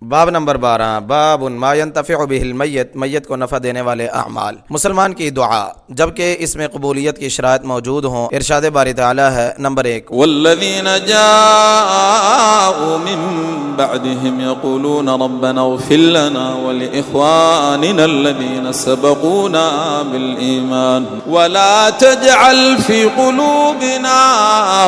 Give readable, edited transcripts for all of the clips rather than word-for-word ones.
باب نمبر 12 باب ما ينتفع به المیت، میت کو نفع دینے والے اعمال۔ مسلمان کی دعا جبکہ اس میں قبولیت کی شرائط موجود ہوں، ارشاد باری تعالی ہے نمبر 1 والذین جاءوا من بعدهم يقولون ربنا اغفر لنا ولإخواننا الذين سبقونا بالإيمان ولا تجعل في قلوبنا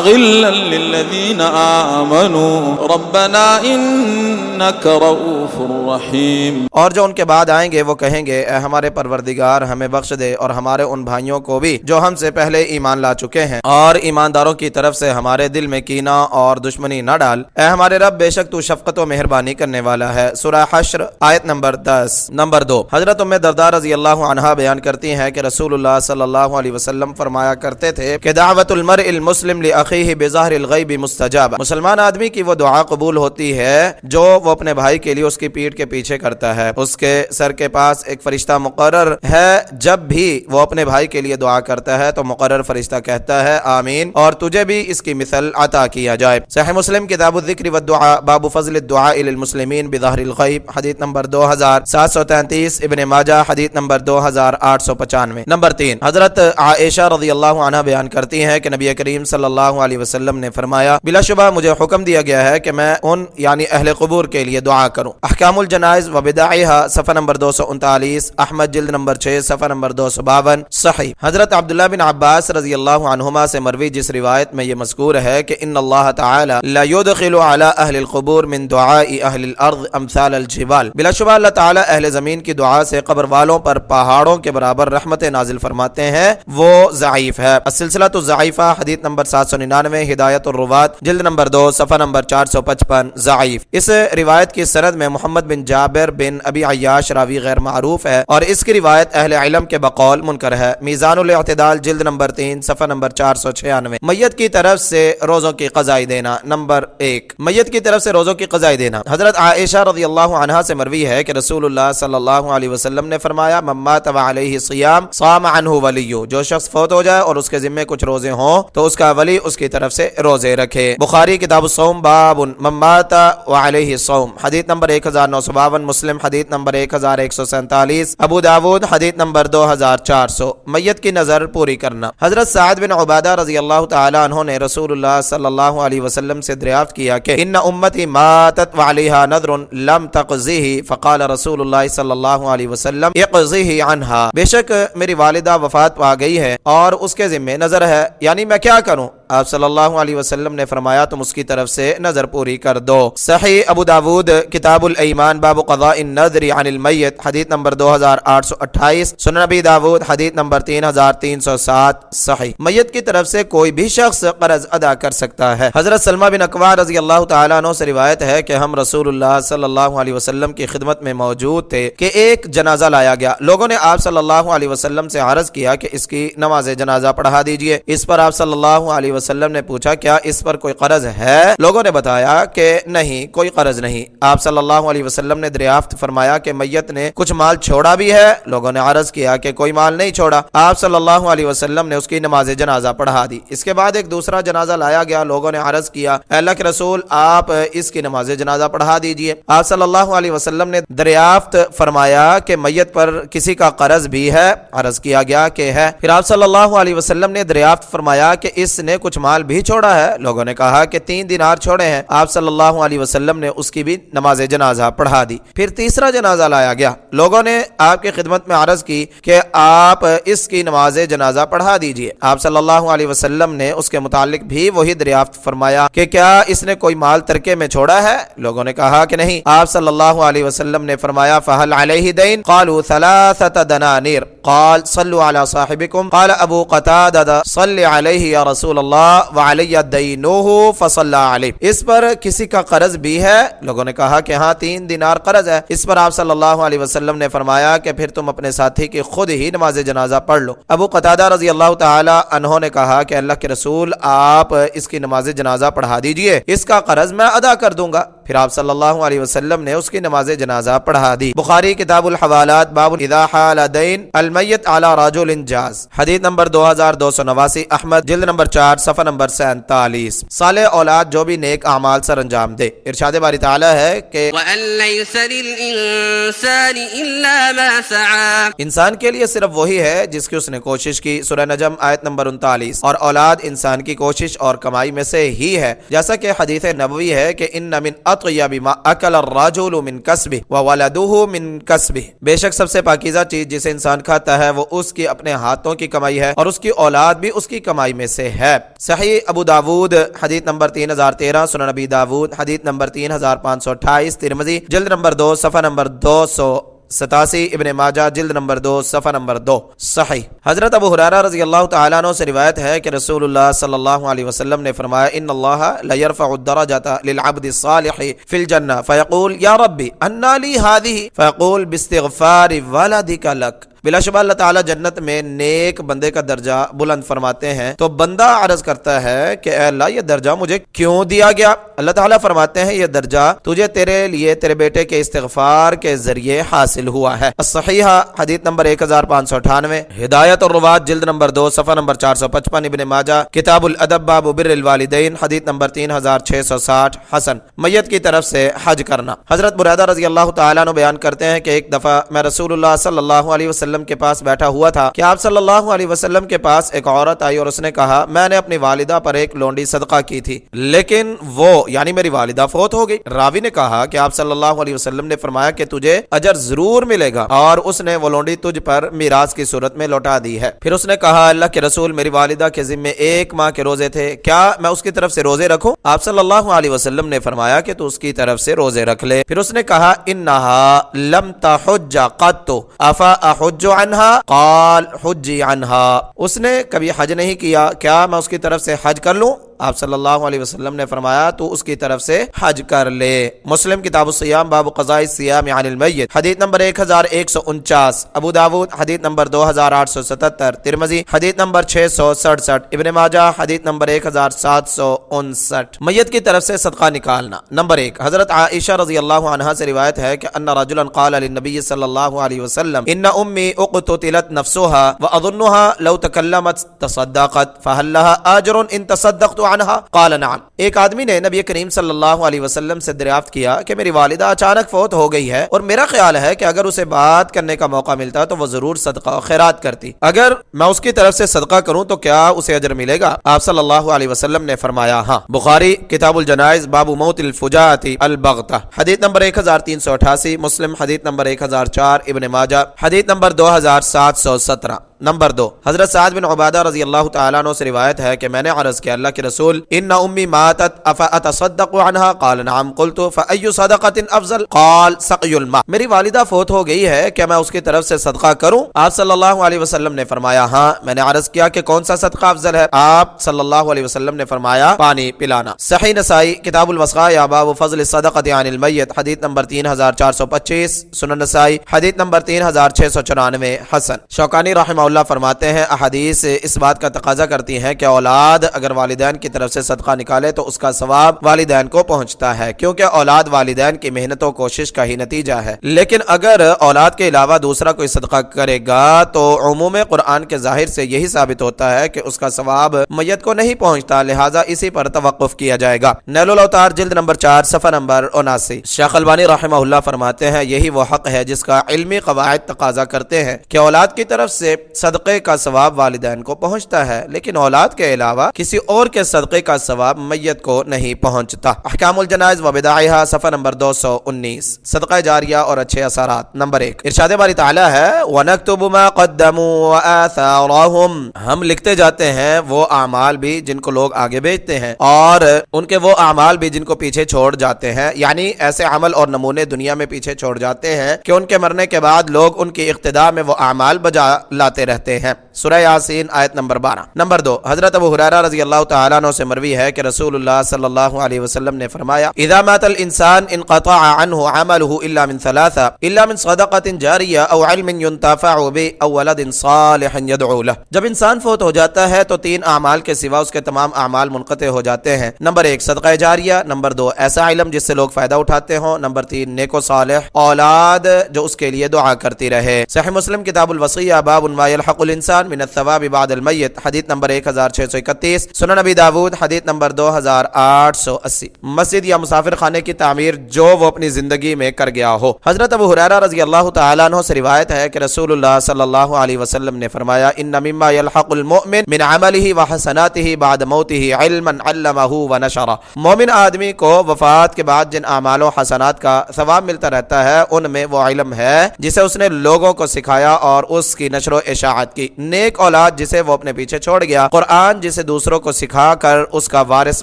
غلا للذين آمنوا ربنا إنك رؤوف رحیم۔ اور جو ان کے بعد آئیں گے وہ کہیں گے اے ہمارے پروردگار ہمیں بخش دے اور ہمارے ان بھائیوں کو بھی جو ہم سے پہلے ایمان لا چکے ہیں، اور ایمانداروں کی طرف سے ہمارے دل میں کینہ اور دشمنی نہ ڈال، اے ہمارے رب بے شک تو شفقت و مہربانی کرنے والا ہے۔ سورہ حشر آیت نمبر 10۔ نمبر 2، حضرت ام درداء رضی اللہ عنہا بیان کرتی ہیں کہ رسول اللہ صلی اللہ علیہ وسلم فرمایا کرتے تھے کہ دعوت المرء المسلم لأخیہ بظاہر الغیب مستجابہ، مسلمان آدمی کی وہ دعا قبول ہوتی ہے جو وہ اپنے بھائی کے لیے اس کی پیٹھ کے پیچھے کرتا ہے، اس کے سر کے پاس ایک فرشتہ مقرر ہے، جب بھی وہ اپنے بھائی کے لیے دعا کرتا ہے تو مقرر فرشتہ کہتا ہے آمین، اور تجھے بھی اس کی مثل عطا کیا جائے۔ صحیح مسلم کتاب الذکر والدعاء باب فضل الدعاء للمسلمین بظاہر الغیب حدیث نمبر 2733، ابن ماجہ حدیث نمبر 2895۔ نمبر 3، حضرت عائشہ رضی اللہ عنہ بیان کرتی ہیں کہ نبی کریم صلی اللہ علیہ وسلم نے فرمایا بلا شبہ مجھے حکم دیا گیا ہے کہ میں ان یعنی اہل قبور کے لیے دعا کروں۔ احکام الجنائز و بدعها صفحہ نمبر 239، احمد جلد نمبر 6 صفحہ نمبر 252۔ صحیح حضرت عبداللہ بن عباس رضی اللہ عنہما سے مروی جس روایت میں یہ مذکور ہے کہ ان اللہ تعالی لا يدخل على اہل القبور من دعاء اہل الارض امثال الجبال، بلا شبہ اللہ تعالی اہل زمین کی دعا سے قبر والوں پر پہاڑوں کے برابر رحمت نازل فرماتے ہیں، وہ ضعیف ہے۔ السلسلہ الضعیفہ حدیث نمبر 799، ہدایت الروات جلد نمبر 2 صفحہ نمبر 455، ضعیف۔ اس روایت کی سند میں محمد بن جابر بن ابی عیاش راوی غیر معروف ہے اور اس کی روایت اہل علم کے بقول منکر ہے۔ میزان الاعتدال جلد نمبر 3 صفحہ نمبر 496۔ میت کی طرف سے روزوں کی قضائی دینا۔ نمبر 1، میت کی طرف سے روزوں کی قضائی دینا۔ حضرت عائشہ رضی اللہ عنہا سے مروی ہے کہ رسول اللہ صلی اللہ علیہ وسلم نے فرمایا من مات وعلیہ صیام صام عنہ ولیہ، جو شخص فوت ہو جائے اور اس کے ذمے کچھ روزے ہوں تو اس کا ولی اس کی طرف سے روزے رکھے۔ بخاری کتاب الصوم باب من مات وعلیہ صوم حدیث نمبر 1952، مسلم حدیث نمبر 1147، ابو داود حدیث نمبر 2400۔ میت کی نظر پوری کرنا۔ حضرت سعد بن عبادہ رضی اللہ تعالی عنہ نے رسول اللہ صلی اللہ علیہ وسلم سے دریافت کیا کہ ان امتی ماتت وعلیہا نذر لم تقضیہ، فقال رسول اللہ صلی اللہ علیہ وسلم اقضیہ عنہا، بے شک میری والدہ وفات پا گئی ہے اور اس کے ذمہ نظر ہے، یعنی میں کیا کروں؟ آپ صلی اللہ علیہ وسلم نے فرمایا تم اس کی طرف سے نظر پوری کر دو۔ صحیح ابو داود کتاب الایمان باب قضاء النذر عن المیت حدیث نمبر 2828، سنن ابی داود حدیث نمبر 3307۔ صحیح میت کی طرف سے کوئی بھی شخص قرض ادا کر سکتا ہے۔ حضرت سلمہ بن اکوع رضی اللہ تعالیٰ عنہ سے روایت ہے کہ ہم رسول اللہ صلی اللہ علیہ وسلم کی خدمت میں موجود تھے کہ ایک جنازہ لایا گیا، لوگوں نے آپ صلی اللہ علیہ وسلم سے عرض کیا کہ اس کی نماز جنازہ پڑھا دیجئے۔ اس پر آپ صلی اللہ علیہ وسلم نے پوچھا کیا اس پر کوئی قرض ہے؟ لوگوں نے بتایا کہ نہیں، کوئی قرض نہیں۔ آپ صلی اللہ علیہ وسلم نے دریافت فرمایا کہ میت نے کچھ مال چھوڑا بھی ہے؟ لوگوں نے عرض کیا کہ کوئی مال نہیں چھوڑا۔ آپ صلی اللہ علیہ وسلم نے اس کی نماز جنازہ پڑھا دی۔ اس کے بعد ایک دوسرا جنازہ لایا گیا، لوگوں نے عرض کیا اے اللہ کے رسول آپ اس کی نماز جنازہ پڑھا دیجئے۔ آپ صلی اللہ علیہ وسلم نے دریافت فرمایا کہ میت پر کسی کا قرض بھی ہے؟ عرض کیا گیا کہ ہے۔ پھر آپ صلی اللہ علیہ وسلم نے دریافت فرمایا کہ اس نے کچھ مال بھی چھوڑا ہے؟ لوگوں نے کہا کہ 3 دینار چھوڑے ہیں۔ آپ صلی اللہ علیہ وسلم نے اس کی بھی نماز جنازہ پڑھا دی۔ پھر تیسرا جنازہ لایا گیا، لوگوں نے آپ کی خدمت میں عرض کی کہ آپ اس کی نماز جنازہ پڑھا دیجئے۔ آپ صلی اللہ علیہ وسلم نے اس کے متعلق بھی وہی دریافت فرمایا کہ کیا اس نے کوئی مال ترکے میں چھوڑا ہے؟ لوگوں نے کہا کہ نہیں۔ آپ صلی اللہ علیہ وسلم نے فرمایا فہل علیہ دین؟ قالوا 3 دنانیر۔ قال صلوا علی صاحبکم۔ قال ابو قتادہ صلی علیہ یا رسول اللہ وعلی دینوہ فصلی علیہ، اس پر کسی کا قرض بھی ہے؟ لوگوں نے کہا کہ ہاں 3 دینار قرض ہے۔ اس پر آپ صلی اللہ علیہ وسلم نے فرمایا کہ پھر تم اپنے ساتھی کی خود ہی نماز جنازہ پڑھ لو۔ ابو قتادہ رضی اللہ تعالی عنہ نے کہا کہ اللہ کے رسول آپ اس کی نماز جنازہ پڑھا دیجئے، اس کا قرض میں ادا کر دوں گا۔ پھر آپ صلی اللہ علیہ وسلم نے اس کی نماز جنازہ پڑھا دی۔ بخاری کتاب الحوالات باب اذا حال دین المیت علی رجل جاز، حدیث نمبر 2289۔ احمد جلد نمبر 4 صفحہ نمبر 47۔ صالح اولاد جو بھی نیک اعمال سر انجام دے۔ ارشاد باری تعالی ہے کہ وَأَن لَّيْسَ لِلْإِنسَانِ إِلَّا مَا سَعَىٰ، انسان کے لیے صرف وہی ہے جس کی اس نے کوشش کی۔ سورہ نجم آیت نمبر 39۔ اور اولاد انسان کی کوشش اور کمائی میں سے ہی ہے، جیسا کہ حدیث نبوی ہے کہ ان من اطیب ما اکل الرجل من کسبہ وولدہ من کسبہ، بے شک سب سے پاکیزہ چیز جسے انسان کھاتا ہے وہ اس کی اپنے ہاتھوں کی کمائی ہے اور اس کی اولاد بھی اس کی کمائی میں سے ہے۔ صحیح ابو داود حدیث نمبر 3013، سنن نبی داود حدیث نمبر 3528، ترمذی جلد نمبر 2 صفحہ نمبر 287، ابن ماجہ جلد نمبر 2 صفحہ نمبر 2 صحیح۔ حضرت ابو ہریرہ رضی اللہ تعالیٰ عنہ سے روایت ہے کہ رسول اللہ صلی اللہ علیہ وسلم نے فرمایا ان اللہ لیرفع الدرجۃ للعبد الصالح فی الجنہ فیقول یا ربی انا لی ہذہ فیقول باستغفار ولدک لک، بلا شبہ اللہ تعالیٰ جنت میں نیک بندے کا درجہ بلند فرماتے ہیں تو بندہ عرض کرتا ہے کہ اے اللہ یہ درجہ مجھے کیوں دیا گیا؟ اللہ تعالیٰ فرماتے ہیں یہ درجہ تجھے تیرے لیے تیرے بیٹے کے استغفار کے ذریعے حاصل ہوا ہے۔ الصحیحہ حدیث نمبر 1598، ہدایت الروات جلد نمبر 2 صفحہ نمبر 455، ابن ماجہ کتاب الادب باب بر الوالدین حدیث نمبر 3660، حسن۔ میت کی طرف سے حج کرنا۔ حضرت بریدہ رضی اللہ تعالیٰ عنہ بیان کرتے ہیں کہ ایک دفعہ میں رسول اللہ صلی اللہ علیہ وسلم کے پاس بیٹھا ہوا تھا کہ آپ صلی اللہ علیہ وسلم کے پاس ایک عورت آئی اور اس نے کہا میں نے اپنی والدہ پر ایک لونڈی صدقہ کی تھی لیکن وہ یعنی میری والدہ فوت ہو گئی۔ راوی نے کہا کہ آپ صلی اللہ علیہ وسلم نے فرمایا کہ تجھے اجر ضرور ملے گا اور اس نے وہ لونڈی تجھ پر میراث کی صورت میں لوٹا دی ہے۔ پھر اس نے کہا اللہ کے رسول میری والدہ کے ذمے 1 ماہ کے روزے تھے، کیا میں اس کی طرف سے روزے رکھوں؟ آپ صلی اللہ علیہ وسلم نے فرمایا کہ تو اس کی طرف سے روزے رکھ لے۔ پھر اس نے کہا انہا لم تحج قط افا احج عنہا قال حجی عنہا، اس نے کبھی حج نہیں کیا، کیا میں اس کی طرف سے حج کر لوں؟ آپ صلی اللہ علیہ وسلم نے فرمایا تو اس کی طرف سے حج کر لے۔ مسلم کتاب الصیام باب قضاء الصیام عن المیت حدیث نمبر 1149، ابو داود حدیث نمبر 2877، ترمذی حدیث نمبر 667، ابن ماجہ حدیث نمبر 1759۔ میت کی طرف سے صدقہ نکالنا۔ نمبر 1، حضرت عائشہ رضی اللہ عنہا سے روایت ہے کہ ان رجلا قال للنبی صلی اللہ علیہ وسلم ان امی اقتلت نفسها واظنها لو تکلمت تصدقت فهل لها اجر ان تصدقت عنہا قال نعم۔ ایک آدمی نے نبی کریم صلی اللہ علیہ وسلم سے دریافت کیا کہ میری والدہ اچانک فوت ہو گئی ہے اور میرا خیال ہے کہ اگر اسے بات کرنے کا موقع ملتا تو وہ ضرور صدقہ و خیرات کرتی، اگر میں اس کی طرف سے صدقہ کروں تو کیا اسے اجر ملے گا؟ آپ صلی اللہ علیہ وسلم نے فرمایا ہاں۔ بخاری کتاب الجنائز باب موت الفجاۃ البغتہ حدیث نمبر 1388، مسلم حدیث نمبر 1004، ابن ماجہ حدیث نمبر 2717۔ نمبر 2، حضرت سعد بن عبادہ رضی اللہ تعالیٰ عنہ سے روایت ہے کہ میں نے عرض کیا اللہ کے رسول ان امی ماتت افاتصدق عنہا قال نعم قلت فای صدقۃ افضل قال سقی الماء، میری والدہ فوت ہو گئی ہے کیا میں اس کی طرف سے صدقہ کروں؟ آپ صلی اللہ علیہ وسلم نے فرمایا ہاں۔ میں نے عرض کیا کہ کون سا صدقہ افضل ہے؟ آپ صلی اللہ علیہ وسلم نے فرمایا پانی پلانا۔ صحیح نسائی کتاب الوصایا باب فضل الصدقۃ عن المیت حدیث نمبر 3425، سنن نسائی حدیث نمبر 3694، حسن۔ شوکانی رحمہ اللہ فرماتے ہیں احادیث اس بات کا تقاضا کرتی ہیں کہ اولاد اگر والدین کی طرف سے صدقہ نکالے تو اس کا ثواب والدین کو پہنچتا ہے، کیونکہ اولاد والدین کی محنت و کوشش کا ہی نتیجہ ہے۔ لیکن اگر اولاد کے علاوہ دوسرا کوئی صدقہ کرے گا تو عموم قرآن کے ظاہر سے یہی ثابت ہوتا ہے کہ اس کا ثواب میت کو نہیں پہنچتا، لہٰذا اسی پر توقف کیا جائے گا۔ نیل الاوتار جلد نمبر 4 صفحہ نمبر 79۔ شیخ البانی رحمہ اللہ فرماتے ہیں یہی وہ حق ہے جس کا علمی قواعد تقاضا کرتے ہیں کہ اولاد کی طرف سے صدقے کا ثواب والدین کو پہنچتا ہے، لیکن اولاد کے علاوہ کسی اور کے صدقے کا ثواب میت کو نہیں پہنچتا۔ احکام الجنائز و بدائعها صفحہ نمبر 219، صدقہ جاریہ اور اچھے اثرات۔ نمبر 1، ارشاد باری تعالی ہے وَنَكْتُبُ مَا قَدَّمُوا وَآثَارَهُمْ، ہم لکھتے جاتے ہیں وہ اعمال بھی جن کو لوگ آگے بھیجتے ہیں اور ان کے وہ اعمال بھی جن کو پیچھے چھوڑ جاتے ہیں، یعنی ایسے عمل اور نمونے دنیا میں پیچھے چھوڑ جاتے ہیں کہ ان کے مرنے کے بعد لوگ ان کی اقتداء میں وہ اعمال بجا لاتے رہتے ہیں۔ سورہ یاسین آیت نمبر 12۔ نمبر 2، حضرت ابو ہریرہ رضی اللہ تعالیٰ عنہ سے مروی ہے کہ رسول اللہ صلی اللہ علیہ وسلم نے فرمایا اذا مات الانسان انقطع عنه عمله الا من ثلاثة الا من صدقة جاریہ او علم ينتفع به او ولد صالح يدعو له۔ جب انسان فوت ہو جاتا ہے تو 3 اعمال کے سوا اس کے تمام اعمال منقطع ہو جاتے ہیں۔ نمبر 1 صدقہ جاریہ، نمبر 2 ایسا علم جس سے لوگ فائدہ اٹھاتے ہوں، نمبر 3 نیک و صالح اولاد جو اس کے لیے دعا کرتی رہے۔ صحیح مسلم کتاب الوصیہ باب ما يلحق الانسان من الثواب بعد المیت، حدیث نمبر 1631۔ سنن نبی داود حدیث نمبر 2880۔ مسجد یا مسافر خانے کی تعمیر جو وہ اپنی زندگی میں کر گیا ہو۔ حضرت ابو ہریرہ رضی اللہ تعالیٰ عنہ سے روایت ہے کہ رسول اللہ صلی اللہ علیہ وسلم نے فرمایا ان مما يلحق المؤمن من عمله وحسناته بعد موته علما علمه ونشره۔ مومن آدمی کو وفات کے بعد جن اعمال و حسنات کا ثواب ملتا رہتا ہے ان میں وہ علم ہے جسے اس نے لوگوں کو سکھایا اور اس کی نشر و اشاعت کی، نیک اولاد جسے وہ اپنے پیچھے چھوڑ گیا، قرآن جسے دوسروں کو سکھا کر اس کا وارث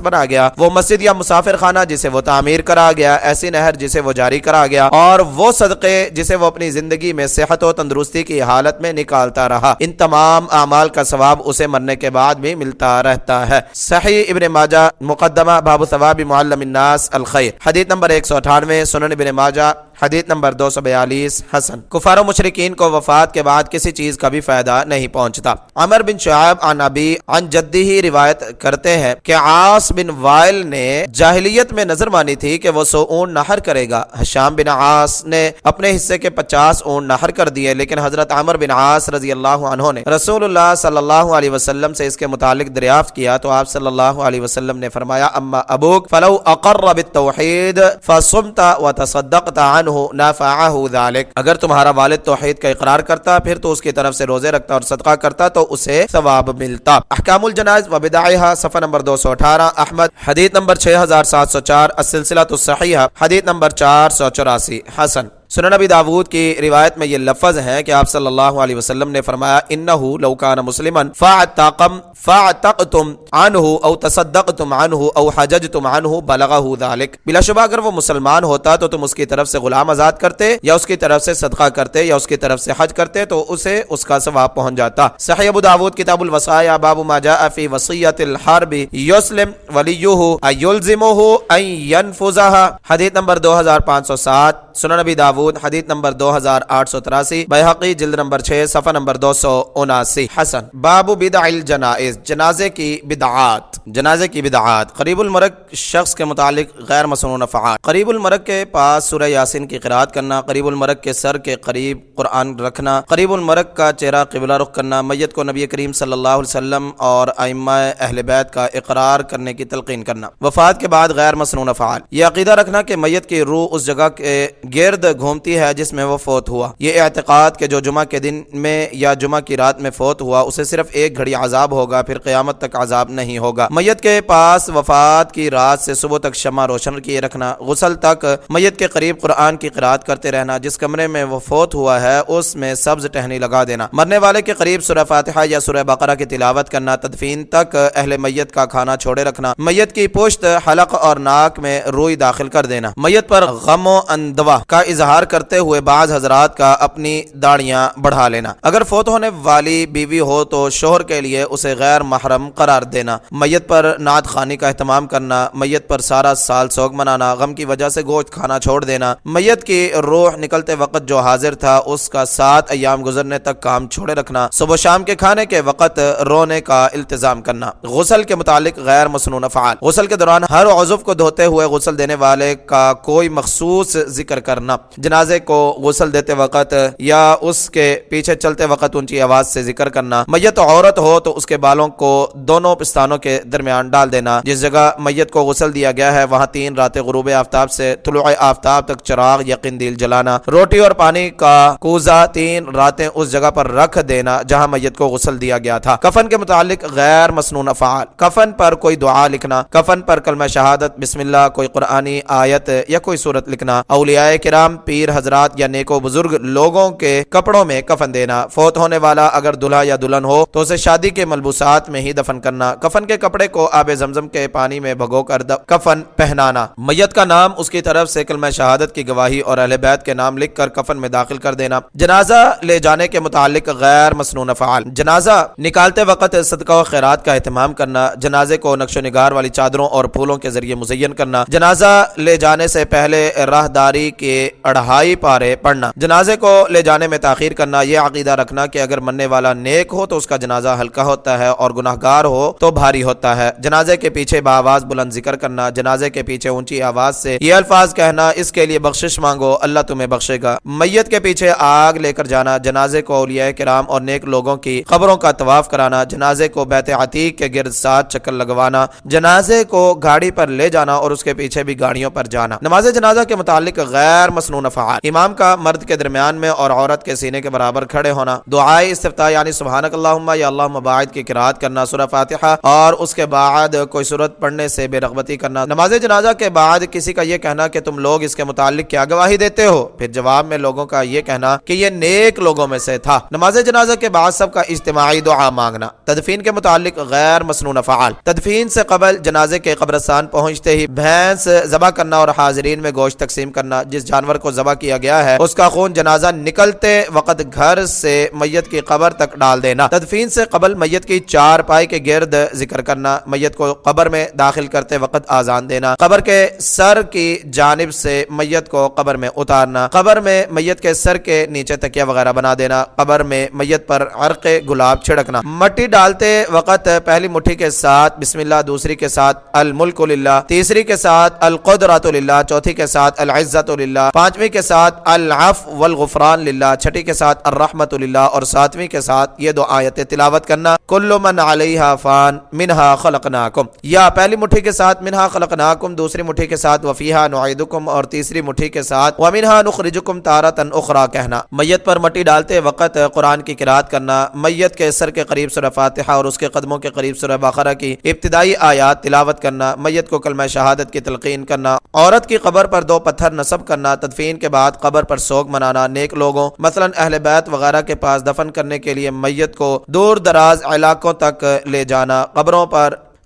بنا گیا، وہ مسجد یا مسافر خانہ جسے وہ تعمیر کرا گیا، ایسی نہر جسے وہ جاری کرا گیا، اور وہ صدقے جسے وہ اپنی زندگی میں صحت و تندرستی کی حالت میں نکالتا رہا۔ ان تمام اعمال کا ثواب اسے مرنے کے بعد بھی ملتا رہتا ہے۔ صحیح ابن ماجہ مقدمہ باب ثواب معلم الناس الخیر، حدیث نمبر 198۔ سنن ابن ماجہ حدیث نمبر 242 حسن۔ کفار و مشرکین کو وفات کے بعد کسی چیز کا بھی فائدہ نہیں پہنچتا۔ عمر بن شعیب عن ابی عن جدہ روایت کرتے ہیں کہ عاص بن وائل نے جاہلیت میں نظر مانی تھی کہ وہ 100 اونٹ نحر کرے گا۔ ہشام بن عاص نے اپنے حصے کے 50 اونٹ نحر کر دیے، لیکن حضرت عمر بن عاص رضی اللہ عنہ نے رسول اللہ صلی اللہ علیہ وسلم سے اس کے متعلق دریافت کیا تو آپ صلی اللہ علیہ وسلم نے فرمایا اما ابوک فلو اقر بالتوحید فصمت وتصدقت عنہ نفعہ ذلک، اگر تمہارا والد توحید کا اقرار کرتا پھر تو اس کی طرف سے روزے رکھتا اور صدقہ کرتا تو اسے ثواب ملتا۔ احکام الجنائز و بدعہا صفحہ نمبر 218، احمد حدیث نمبر 6704، السلسلہ الصحیحہ حدیث نمبر 484 حسن۔ سنن نبی داود کی روایت میں یہ لفظ ہے کہ آپ صلی اللہ علیہ وسلم نے فرمایا انہو لو کان مسلما فاعتقتم عنہ او تصدقتم عنہ او حججتم عنہ بلغہ ذلک، بلا شبہ اگر وہ مسلمان ہوتا تو تم اس کی طرف سے غلام آزاد کرتے یا اس کی طرف سے صدقہ کرتے یا اس کی طرف سے حج کرتے تو اسے اس کا ثواب پہنچ جاتا۔ صحیح ابو داود کتاب الوصایا باب ما جاء فی وصیۃ الحرب یسلم ولیہ ایلزمہ ان ینفذها، حدیث نمبر 2507۔ سنن نبی داود حدیث نمبر 2883، بیہقی جلد نمبر 6 صفحہ نمبر 279 حسن۔ باب بدع الجنائز، جنازے کی بدعات، جنازے کی بدعات۔ قریب المرگ شخص کے متعلق غیر مسنون افعال، قریب المرگ کے پاس سورہ یاسین کی قرات کرنا، قریب المرگ کے سر کے قریب قرآن رکھنا، قریب المرگ کا چہرہ قبلہ رخ کرنا، میت کو نبی کریم صلی اللہ علیہ وسلم اور ائمہ اہل بیت کا اقرار کرنے کی تلقین کرنا، وفات کے بعد غیر مسنون افعال، یہ عقیدہ رکھنا کہ میت کی روح اس جگہ کے گرد گھومتی ہے جس میں وہ فوت ہوا، یہ اعتقاد کہ جو جمعہ کے دن میں یا جمعہ کی رات میں فوت ہوا اسے صرف ایک گھڑی عذاب ہوگا پھر قیامت تک عذاب نہیں ہوگا، میت کے پاس وفات کی رات سے صبح تک شمع روشن کیے رکھنا، غسل تک میت کے قریب قرآن کی قرات کرتے رہنا، جس کمرے میں وہ فوت ہوا ہے اس میں سبز ٹہنی لگا دینا، مرنے والے کے قریب سورہ فاتحہ یا سورہ بقرہ کی تلاوت کرنا، تدفین تک اہل میت کا کھانا چھوڑے رکھنا، میت کی پشت حلق اور ناک میں روئی داخل کر دینا، میت پر غم و اندوہ کا اظہار کرتے ہوئے بعض حضرات کا اپنی داڑیاں بڑھا لینا، اگر فوت ہونے والی بیوی ہو تو شوہر کے لیے اسے غیر محرم قرار دینا، میت پر نعت خوانی کا اہتمام کرنا، میت پر سارا سال سوگ منانا، غم کی وجہ سے گوشت کھانا چھوڑ دینا، میت کی روح نکلتے وقت جو حاضر تھا اس کا 7 ایام گزرنے تک کام چھوڑے رکھنا، صبح شام کے کھانے کے وقت رونے کا التزام کرنا، غسل کے متعلق غیر مسنون افعال، غسل کے دوران ہر عضو کو دھوتے ہوئے غسل دینے والے کا کوئی مخصوص ذکر کرنا، جنازے کو غسل دیتے وقت یا اس کے پیچھے چلتے وقت اونچی آواز سے ذکر کرنا، میت عورت ہو تو اس کے بالوں کو دونوں پستانوں کے درمیان ڈال دینا، جس جگہ میت کو غسل دیا گیا ہے وہاں 3 راتیں غروب آفتاب سے طلوع آفتاب تک چراغ یا قندیل جلانا، روٹی اور پانی کا کوزہ 3 راتیں اس جگہ پر رکھ دینا جہاں میت کو غسل دیا گیا تھا، کفن کے متعلق غیر مسنون افعال، کفن پر کوئی دعا لکھنا، کفن پر کلمہ شہادت بسم اللہ، کوئی قرآنی آیت یا کوئی سورت لکھنا، اولیاء اولیاء کرام، پیر حضرات یا نیکو بزرگ لوگوں کے کپڑوں میں کفن دینا، فوت ہونے والا اگر دلہا یا دلہن ہو تو اسے شادی کے ملبوسات میں ہی دفن کرنا، کفن کے کپڑے کو آب زمزم کے پانی میں بھگو کر کفن پہنانا، میت کا نام اس کی طرف سے کلمہ شہادت کی گواہی اور اہل بیت کے نام لکھ کر کفن میں داخل کر دینا۔ جنازہ لے جانے کے متعلق غیر مسنون افعال، جنازہ نکالتے وقت صدقہ و خیرات کا اہتمام کرنا، جنازے کو نقش و نگار والی چادروں اور پھولوں کے ذریعے مزین کرنا، جنازہ لے جانے سے پہلے راہداری کے 2.5 پارے پڑھنا، جنازے کو لے جانے میں تاخیر کرنا، یہ عقیدہ رکھنا کہ اگر مرنے والا نیک ہو تو اس کا جنازہ ہلکا ہوتا ہے اور گناہگار ہو تو بھاری ہوتا ہے، جنازے کے پیچھے بآواز بلند ذکر کرنا، جنازے کے پیچھے اونچی آواز سے یہ الفاظ کہنا، اس کے لیے بخشش مانگو اللہ تمہیں بخشے گا، میت کے پیچھے آگ لے کر جانا، جنازے کو اولیاء کرام اور نیک لوگوں کی قبروں کا طواف کرانا، جنازے کو بیت عتیق کے گرد 7 چکر لگوانا، جنازے کو گاڑی پر لے جانا اور اس کے پیچھے بھی گاڑیوں پر جانا۔ نماز جنازہ کے متعلق غیر مسنون افعال، امام کا مرد کے درمیان میں اور عورت کے سینے کے برابر کھڑے ہونا، دعائے استفتاح یعنی سبحانک اللہم یا اللہم باعث کی قرات کرنا، سورہ فاتحہ اور اس کے بعد کوئی سورت پڑھنے سے بے رغبتی کرنا، نماز جنازہ کے بعد کسی کا یہ کہنا کہ تم لوگ اس کے متعلق کیا گواہی دیتے ہو، پھر جواب میں لوگوں کا یہ کہنا کہ یہ نیک لوگوں میں سے تھا۔ نماز جنازہ کے بعد سب کا اجتماعی دعا مانگنا۔ تدفین کے متعلق غیر مسنون افعال، تدفین سے قبل جنازے کے قبرستان پہنچتے ہی بھینس ذبح کرنا اور حاضرین میں گوشت تقسیم کرنا، جس جانور کو ذبح کیا گیا ہے اس کا خون جنازہ نکلتے وقت گھر سے میت کی قبر تک ڈال دینا۔ تدفین سے قبل میت کی 4 پائی کے گرد ذکر کرنا، میت کو قبر میں داخل کرتے وقت آذان دینا، قبر کے سر کی جانب سے میت کو قبر میں اتارنا، قبر میں میت کے سر کے نیچے تکیہ وغیرہ بنا دینا، قبر میں میت پر عرق گلاب چھڑکنا، مٹی ڈالتے وقت پہلی مٹھی کے ساتھ بسم اللہ، دوسری کے ساتھ الملک للہ، تیسری کے ساتھ القدرۃ للہ، چوتھی کے ساتھ العزت للہ، پانچویں کے ساتھ العفو والغفران للہ، چھٹی کے ساتھ الرحمت للہ اور ساتویں کے ساتھ یہ 2 آیتیں تلاوت کرنا، کل من علیہا فان منہا خلقناکم، یا پہلی مٹھی کے ساتھ منہا خلقناکم، دوسری مٹھی کے ساتھ وفیہا نعیدکم اور تیسری مٹھی کے ساتھ ومنہا نخرجکم تارۃ اخری کہنا۔ میت پر مٹی ڈالتے وقت قرآن کی قرات کرنا، میت کے سر کے قریب سورہ فاتحہ اور اس کے قدموں کے قریب سورہ بقرہ کی ابتدائی آیات تلاوت کرنا، میت کو کلمہ شہادت کی تلقین کرنا، عورت کی قبر پر 2 پتھر نصب کرنا، تدفین کے بعد قبر پر سوگ منانا، نیک لوگوں مثلا اہل بیت وغیرہ کے پاس دفن کرنے کے لیے میت کو دور دراز علاقوں تک لے جانا،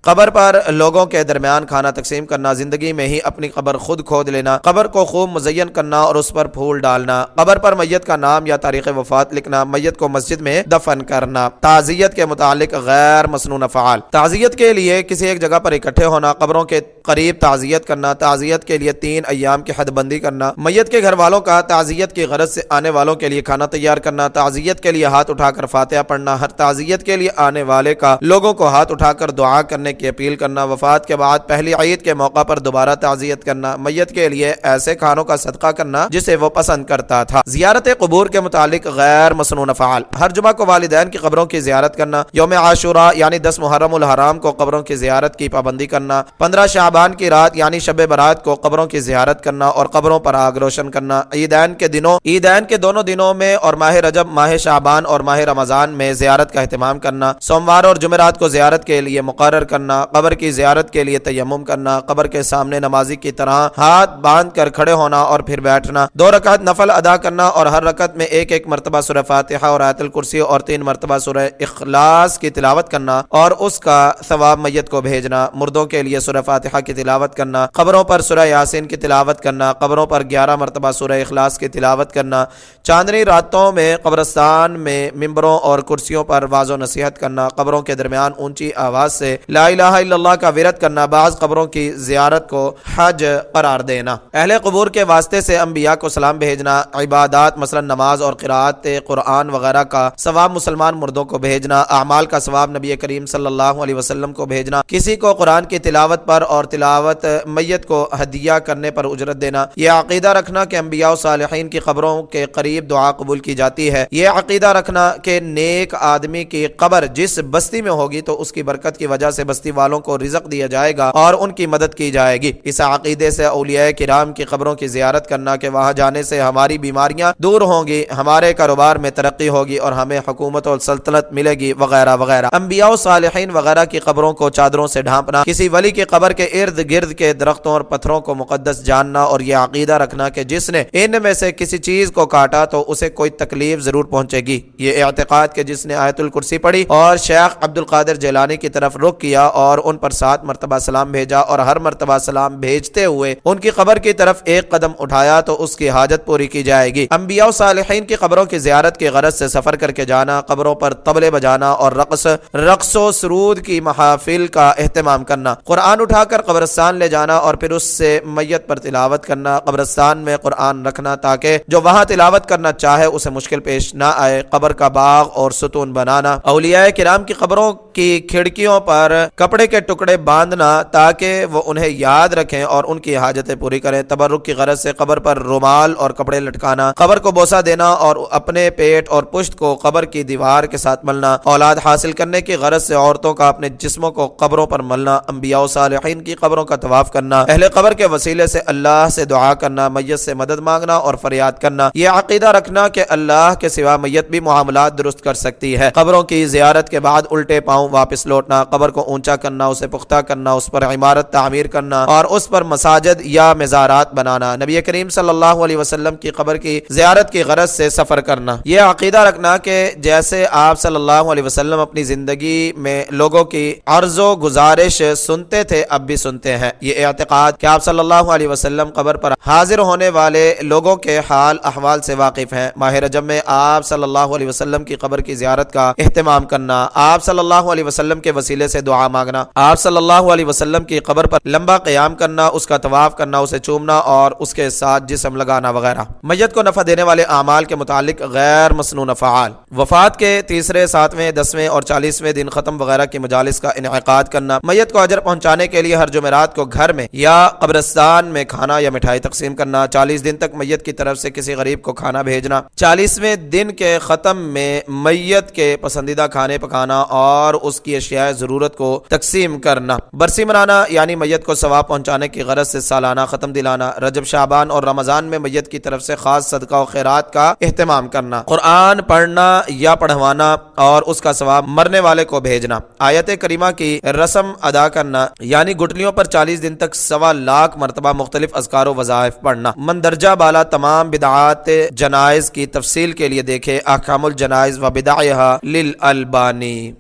قبر پر لوگوں کے درمیان کھانا تقسیم کرنا، زندگی میں ہی اپنی قبر خود کھود لینا، قبر کو خوب مزین کرنا اور اس پر پھول ڈالنا، قبر پر میت کا نام یا تاریخ وفات لکھنا، میت کو مسجد میں دفن کرنا۔ تعزیت کے متعلق غیر مسنون افعال، تعزیت کے لیے کسی ایک جگہ پر اکٹھے ہونا، قبروں کے قریب تعزیت کرنا، تعزیت کے لیے 3 ایام کی حد بندی کرنا، میت کے گھر والوں کا تعزیت کی غرض سے آنے والوں کے لیے کھانا تیار کرنا، تعزیت کے لیے ہاتھ اٹھا کر فاتحہ پڑھنا، ہر تعزیت کے لیے آنے والے کا لوگوں کو ہاتھ اٹھا کر دعا کرنے کی اپیل کرنا، وفات کے بعد پہلی عید کے موقع پر دوبارہ تعزیت کرنا، میت کے لیے ایسے کھانوں کا صدقہ کرنا جسے وہ پسند کرتا تھا۔ زیارت قبور کے متعلق غیر مسنون افعال، ہر جمعہ کو والدین کی قبروں کی زیارت کرنا، یوم عاشوراء یعنی 10 محرم الحرام کو قبروں کی زیارت کی پابندی کرنا، 15 شعبان کی رات یعنی شب برات کو قبروں کی زیارت کرنا اور قبروں پر آگ روشن کرنا، عیدین کے دونوں دنوں میں اور ماہ رجب، ماہ شعبان اور ماہ رمضان میں زیارت کا اہتمام کرنا، سوموار اور جمعرات کو زیارت کے لیے مقرر کرنا، قبر کی زیارت کے لیے تیمم کرنا، قبر کے سامنے نمازی کی طرح ہاتھ باندھ کر کھڑے ہونا اور پھر بیٹھنا، 2 رکعت نفل ادا کرنا اور ہر رکعت میں 1 مرتبہ سورہ فاتحہ اور آیت الکرسی اور 3 مرتبہ سورہ اخلاص کی تلاوت کرنا اور اس کا ثواب میت کو بھیجنا، مردوں کے لیے سورہ فاتحہ کی تلاوت کرنا، قبروں پر سورہ یاسین کی تلاوت کرنا، قبروں پر 11 مرتبہ سورہ اخلاص کی تلاوت کرنا، چاندنی راتوں میں قبرستان میں ممبروں اور کرسیوں پر واعظ و نصیحت کرنا، قبروں کے درمیان اونچی آواز سے لا الہ الا اللہ کا ورد کرنا، بعض قبروں کی زیارت کو حج قرار دینا، اہل قبور کے واسطے سے انبیاء کو سلام بھیجنا، عبادات مثلا نماز اور قراءت قرآن وغیرہ کا ثواب مسلمان مردوں کو بھیجنا، اعمال کا ثواب نبی کریم صلی اللہ علیہ وسلم کو بھیجنا، کسی کو قرآن کی تلاوت پر اور تلاوت میت کو ہدیہ کرنے پر اجرت دینا، یہ عقیدہ رکھنا کہ انبیاء و صالحین کی قبروں کے قریب دعا قبول کی جاتی ہے، یہ عقیدہ رکھنا کہ نیک آدمی کی قبر جس بستی میں ہوگی تو اس کی برکت کی وجہ سے بستی والوں کو رزق دیا جائے گا اور ان کی مدد کی جائے گی۔ اس عقیدے سے اولیاء کرام کی قبروں کی زیارت کرنا کہ وہاں جانے سے ہماری بیماریاں دور ہوں گی، ہمارے کاروبار میں ترقی ہوگی اور ہمیں حکومت اور سلطنت ملے گی وغیرہ وغیرہ۔ انبیاء و صالحین وغیرہ کی قبروں کو چادروں سے ڈھانپنا، کسی ولی کی قبر کے ارد گرد کے درختوں اور پتھروں کو مقدس جاننا اور یہ عقیدہ رکھنا کہ جس نے ان میں سے کسی چیز کو کاٹا تو اسے کوئی تکلیف ضرور پہنچے گی۔ یہ اعتقاد کہ جس نے آیت الکرسی پڑھی اور شیخ عبد القادر جیلانی کی طرف رخ کیا اور ان پر 7 مرتبہ سلام بھیجا اور ہر مرتبہ سلام بھیجتے ہوئے ان کی قبر کی طرف ایک قدم اٹھایا تو اس کی حاجت پوری کی جائے گی۔ انبیاء و صالحین کی قبروں کی زیارت کی غرض سے سفر کر کے جانا، قبروں پر طبلے بجانا اور رقص و سرود کی محافل کا اہتمام کرنا، قرآن اٹھا کر قبرستان لے جانا اور پھر اس سے میت پر تلاوت کرنا، قبرستان میں قرآن رکھنا تاکہ جو وہاں تلاوت کرنا چاہے اسے مشکل پیش نہ آئے، قبر کا باغ اور ستون بنانا، اولیاء کرام کی قبروں کی کھڑکیوں پر کپڑے کے ٹکڑے باندھنا تاکہ وہ انہیں یاد رکھیں اور ان کی حاجتیں پوری کریں، تبرک کی غرض سے قبر پر رومال اور کپڑے لٹکانا، قبر کو بوسہ دینا اور اپنے پیٹ اور پشت کو قبر کی دیوار کے ساتھ ملنا، اولاد حاصل کرنے کی غرض سے عورتوں کا اپنے جسموں کو قبروں پر ملنا، انبیاء و صالحین کی قبروں کا طواف کرنا، اہل قبر کے وسیلے سے اللہ سے دعا کرنا، میت سے مدد مانگنا اور فریاد کرنا، یہ عقیدہ رکھنا کہ اللہ کے سوا میت بھی معاملات درست کر سکتی ہے، قبروں کی زیارت کے بعد الٹے پاؤں واپس لوٹنا، قبر کو اونچا کرنا، اسے پختہ کرنا، اس پر عمارت تعمیر کرنا اور اس پر مساجد یا مزارات بنانا، نبی کریم صلی اللہ علیہ وسلم کی قبر کی زیارت کی غرض سے سفر کرنا، یہ عقیدہ رکھنا کہ جیسے آپ صلی اللہ علیہ وسلم اپنی زندگی میں لوگوں کی عرض و گزارش سنتے تھے اب بھی سنتے ہیں، یہ اعتقاد کہ آپ صلی اللہ علیہ وسلم قبر پر حاضر ہونے والے لوگوں کے حال احوال سے واقف ہیں، ماہ رجب میں آپ صلی اللہ علیہ وسلم کی قبر کی زیارت کا اہتمام کرنا، آپ صلی اللہ علیہ وسلم کے وسیلے سے دعا مانگنا، آپ صلی اللہ علیہ وسلم کی قبر پر لمبا قیام کرنا، اس کا طواف کرنا، اسے چومنا اور اس کے ساتھ جسم لگانا وغیرہ۔ میت کو نفع دینے والے اعمال کے متعلق غیر مسنون افعال، وفات کے تیسرے، 7ویں، 10ویں اور 40ویں دن ختم وغیرہ کی مجالس کا انعقاد کرنا، میت کو اجر پہنچانے کے لیے ہر جمعرات کو گھر میں یا قبرستان میں کھانا یا مٹھائی تقسیم کرنا، 40 دن تک میت کی طرف سے کسی غریب کو کھانا بھیجنا، 40ویں دن کے ختم میں میت کے پسندیدہ کھانے پکانا اور اس کی اشیاء ضرورت کو تقسیم کرنا، برسی منانا یعنی میت کو ثواب پہنچانے کی غرض سے سالانہ ختم دلانا، رجب، شعبان اور رمضان میں میت کی طرف سے خاص صدقہ و خیرات کا اہتمام کرنا، قرآن پڑھنا یا پڑھوانا اور اس کا ثواب مرنے والے کو بھیجنا، آیت کریمہ کی رسم ادا کرنا یعنی گھٹنیوں پر 40 دن تک 1.25 لاکھ مرتبہ مختلف اذکار و وظائف پڑھنا۔ مندرجہ بالا تمام بدعات جنائز کی تفصیل کے لیے دیکھیں احکام الجنائز و بدعہا للالبانی۔